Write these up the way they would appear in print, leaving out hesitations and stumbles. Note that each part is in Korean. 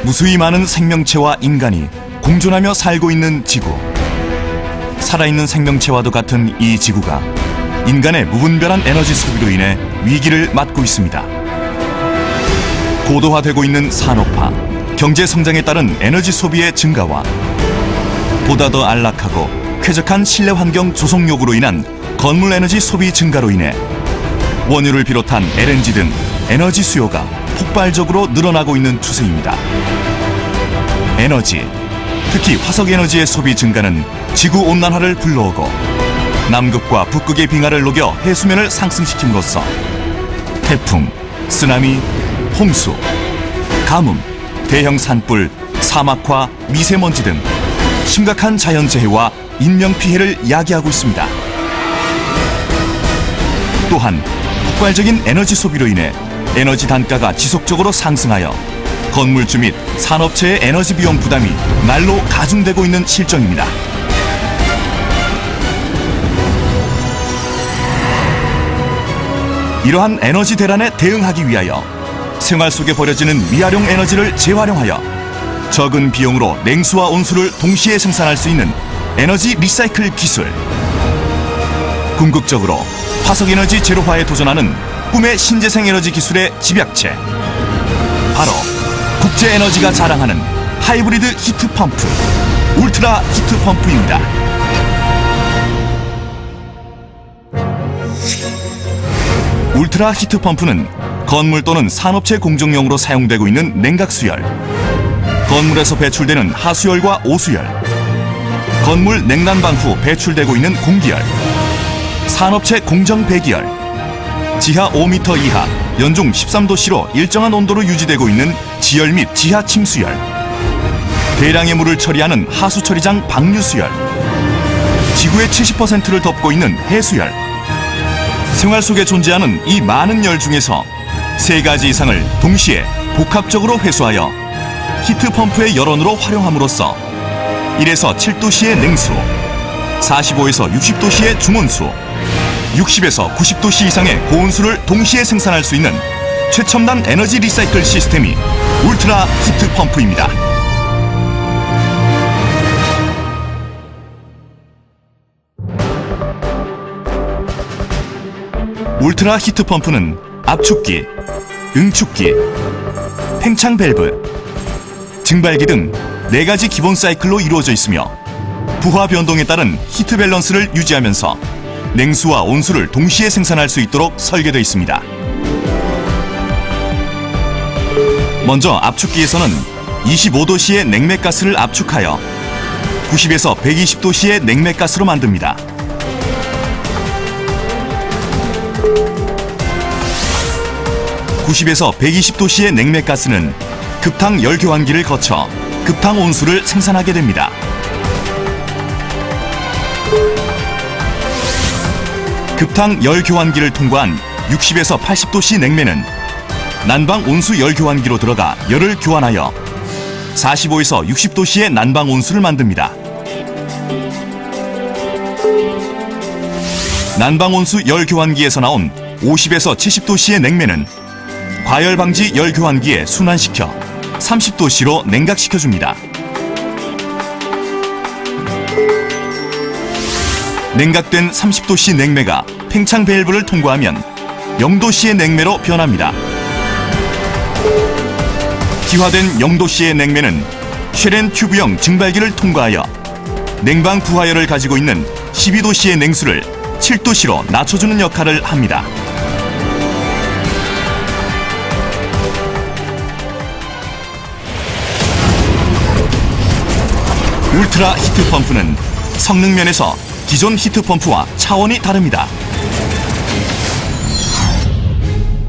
무수히 많은 생명체와 인간이 공존하며 살고 있는 지구. 살아있는 생명체와도 같은 이 지구가 인간의 무분별한 에너지 소비로 인해 위기를 맞고 있습니다. 고도화되고 있는 산업화, 경제 성장에 따른 에너지 소비의 증가와 보다 더 안락하고 쾌적한 실내 환경 조성 요구로 인한 건물 에너지 소비 증가로 인해 원유를 비롯한 LNG 등 에너지 수요가 폭발적으로 늘어나고 있는 추세입니다. 에너지, 특히 화석 에너지의 소비 증가는 지구 온난화를 불러오고 남극과 북극의 빙하를 녹여 해수면을 상승시킴으로써 태풍, 쓰나미, 홍수, 가뭄, 대형 산불, 사막화, 미세먼지 등 심각한 자연재해와 인명피해를 야기하고 있습니다. 또한 폭발적인 에너지 소비로 인해 에너지 단가가 지속적으로 상승하여 건물주 및 산업체의 에너지 비용 부담이 날로 가중되고 있는 실정입니다. 이러한 에너지 대란에 대응하기 위하여 생활 속에 버려지는 미활용 에너지를 재활용하여 적은 비용으로 냉수와 온수를 동시에 생산할 수 있는 에너지 리사이클 기술. 궁극적으로 화석에너지 제로화에 도전하는 꿈의 신재생 에너지 기술의 집약체. 바로 국제에너지가 자랑하는 하이브리드 히트펌프, 울트라 히트펌프입니다. 울트라 히트펌프는 건물 또는 산업체 공정용으로 사용되고 있는 냉각수열, 건물에서 배출되는 하수열과 오수열, 건물 냉난방 후 배출되고 있는 공기열, 산업체 공정 배기열, 지하 5m 이하 연중 13도씨로 일정한 온도로 유지되고 있는 지열 및 지하 침수열, 대량의 물을 처리하는 하수처리장 방류수열, 지구의 70%를 덮고 있는 해수열. 생활 속에 존재하는 이 많은 열 중에서 3가지 이상을 동시에 복합적으로 회수하여 히트펌프의 열원으로 활용함으로써 1에서 7도씨의 냉수, 45에서 60도씨의 중온수, 60에서 90도씨 이상의 고온수를 동시에 생산할 수 있는 최첨단 에너지 리사이클 시스템이 울트라 히트펌프입니다. 울트라 히트펌프는 압축기, 응축기, 팽창 밸브, 증발기 등 4가지 기본 사이클로 이루어져 있으며 부하 변동에 따른 히트 밸런스를 유지하면서 냉수와 온수를 동시에 생산할 수 있도록 설계되어 있습니다. 먼저 압축기에서는 25도씨의 냉매가스를 압축하여 90에서 120도씨의 냉매가스로 만듭니다. (90에서 120도씨의 냉매가스는) 급탕 열교환기를 거쳐 급탕 온수를 생산하게 됩니다. 급탕 열교환기를 통과한 60에서 80도씨 냉매는 난방 온수 열교환기로 들어가 열을 교환하여 45에서 60도씨의 난방 온수를 만듭니다. 난방 온수 열교환기에서 나온 50에서 70도씨의 냉매는 과열 방지 열교환기에 순환시켜 30도씨로 냉각시켜줍니다. 냉각된 30도씨 냉매가 팽창 밸브를 통과하면 0도씨의 냉매로 변합니다. 기화된 0도씨의 냉매는 쉐렌 튜브형 증발기를 통과하여 냉방 부하열을 가지고 있는 12도씨의 냉수를 7도씨로 낮춰주는 역할을 합니다. 울트라 히트펌프는 성능 면에서 기존 히트펌프와 차원이 다릅니다.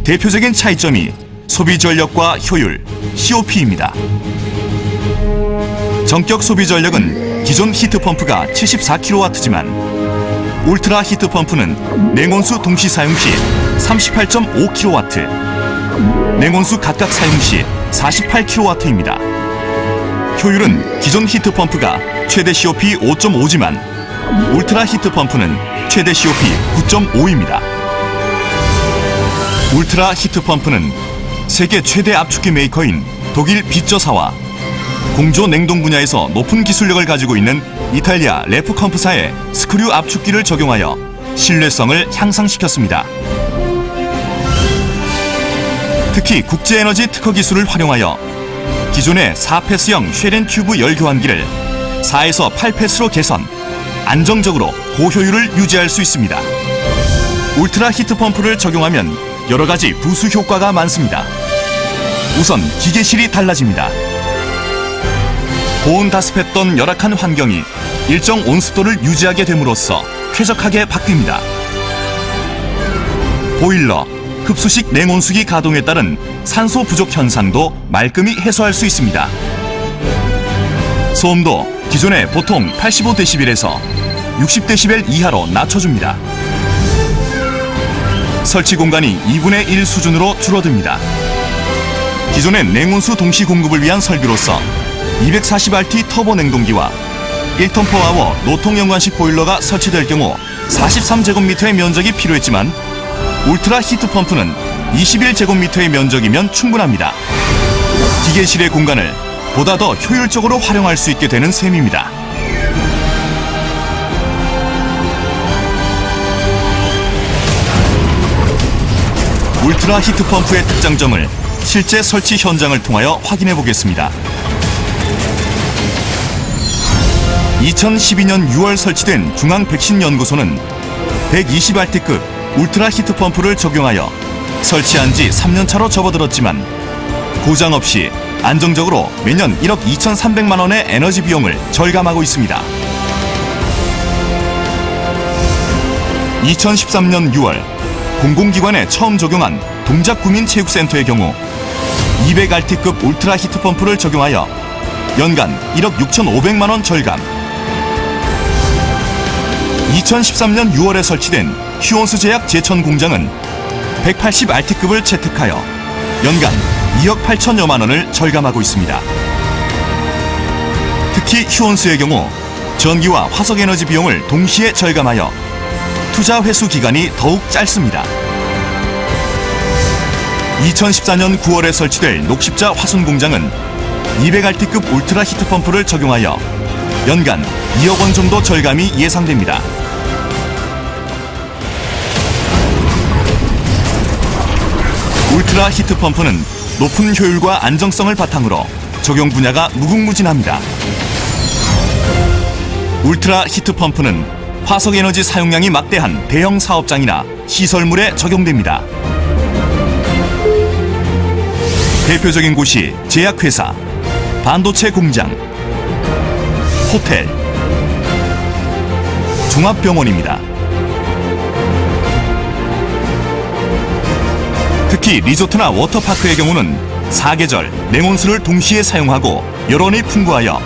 대표적인 차이점이 소비 전력과 효율, COP입니다. 전격 소비 전력은 기존 히트펌프가 74kW지만 울트라 히트펌프는 냉온수 동시 사용 시 38.5kW, 냉온수 각각 사용 시 48kW입니다. 효율은 기존 히트펌프가 최대 COP 5.5지만 울트라 히트펌프는 최대 COP 9.5입니다. 울트라 히트펌프는 세계 최대 압축기 메이커인 독일 비저사와 공조 냉동 분야에서 높은 기술력을 가지고 있는 이탈리아 레프컴프사의 스크류 압축기를 적용하여 신뢰성을 향상시켰습니다. 특히 국제에너지 특허 기술을 활용하여 기존의 4패스형 쉐렌 튜브 열 교환기를 4에서 8패스로 개선, 안정적으로 고효율을 유지할 수 있습니다. 울트라 히트 펌프를 적용하면 여러 가지 부수 효과가 많습니다. 우선 기계실이 달라집니다. 고온다습했던 열악한 환경이 일정 온습도를 유지하게 됨으로써 쾌적하게 바뀝니다. 보일러, 흡수식 냉온수기 가동에 따른 산소 부족 현상도 말끔히 해소할 수 있습니다. 소음도 기존의 보통 85dB에서 60dB 이하로 낮춰줍니다. 설치 공간이 2분의 1 수준으로 줄어듭니다. 기존의 냉온수 동시 공급을 위한 설비로서 240RT 터보 냉동기와 1톤 퍼아워 노통 연관식 보일러가 설치될 경우 43제곱미터의 면적이 필요했지만 울트라 히트 펌프는 21제곱미터의 면적이면 충분합니다. 기계실의 공간을 보다 더 효율적으로 활용할 수 있게 되는 셈입니다. 울트라 히트 펌프의 특장점을 실제 설치 현장을 통하여 확인해 보겠습니다. 2012년 6월 설치된 중앙백신연구소는 120RT급 울트라 히트 펌프를 적용하여 설치한 지 3년차로 접어들었지만 고장 없이 안정적으로 매년 1억 2,300만 원의 에너지 비용을 절감하고 있습니다. 2013년 6월 공공기관에 처음 적용한 동작구민체육센터의 경우 200RT급 울트라 히트 펌프를 적용하여 연간 1억 6,500만 원 절감. 2013년 6월에 설치된 휴온스 제약 제천 공장은 180RT급을 채택하여 연간 2억 8천여만 원을 절감하고 있습니다. 특히 휴온스의 경우 전기와 화석 에너지 비용을 동시에 절감하여 투자 회수 기간이 더욱 짧습니다. 2014년 9월에 설치될 녹십자 화순 공장은 200RT급 울트라 히트 펌프를 적용하여 연간 2억 원 정도 절감이 예상됩니다. 울트라 히트 펌프는 높은 효율과 안정성을 바탕으로 적용 분야가 무궁무진합니다. 울트라 히트 펌프는 화석 에너지 사용량이 막대한 대형 사업장이나 시설물에 적용됩니다. 대표적인 곳이 제약회사, 반도체 공장, 호텔, 종합병원입니다. 특히 리조트나 워터파크의 경우는 사계절 냉온수를 동시에 사용하고 열원이 풍부하여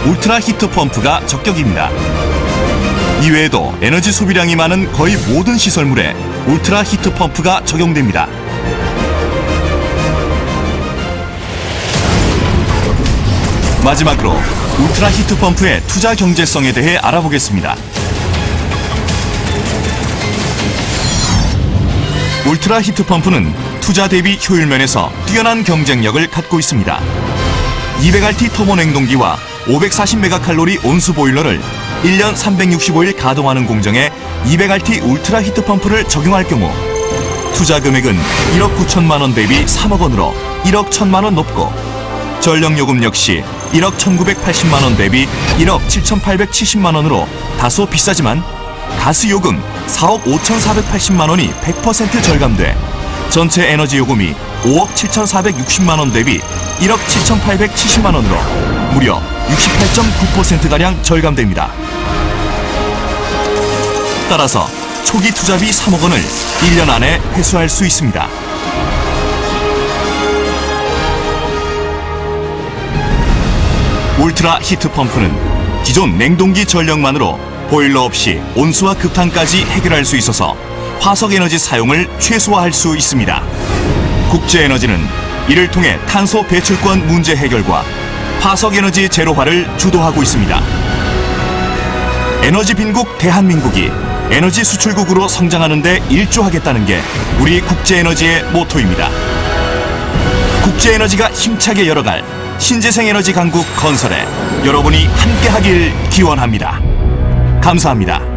울트라 히트 펌프가 적격입니다. 이외에도 에너지 소비량이 많은 거의 모든 시설물에 울트라 히트 펌프가 적용됩니다. 마지막으로 울트라 히트 펌프의 투자 경제성에 대해 알아보겠습니다. 울트라 히트 펌프는 투자 대비 효율 면에서 뛰어난 경쟁력을 갖고 있습니다. 200RT 터보 냉동기와 540메가칼로리 온수 보일러를 1년 365일 가동하는 공정에 200RT 울트라 히트 펌프를 적용할 경우 투자 금액은 1억 9천만 원 대비 3억 원으로 1억 1천만 원 높고 전력요금 역시 1억 1,980만 원 대비 1억 7,870만 원으로 다소 비싸지만 가스요금 4억 5,480만 원이 100% 절감돼 전체 에너지 요금이 5억 7,460만 원 대비 1억 7,870만 원으로 무려 68.9%가량 절감됩니다. 따라서 초기 투자비 3억 원을 1년 안에 회수할 수 있습니다. 울트라 히트 펌프는 기존 냉동기 전력만으로 보일러 없이 온수와 급탄까지 해결할 수 있어서 화석에너지 사용을 최소화할 수 있습니다. 국제에너지는 이를 통해 탄소 배출권 문제 해결과 화석에너지 제로화를 주도하고 있습니다. 에너지 빈국 대한민국이 에너지 수출국으로 성장하는 데 일조하겠다는 게 우리 국제에너지의 모토입니다. 국제에너지가 힘차게 열어갈 신재생에너지 강국 건설에 여러분이 함께하길 기원합니다. 감사합니다.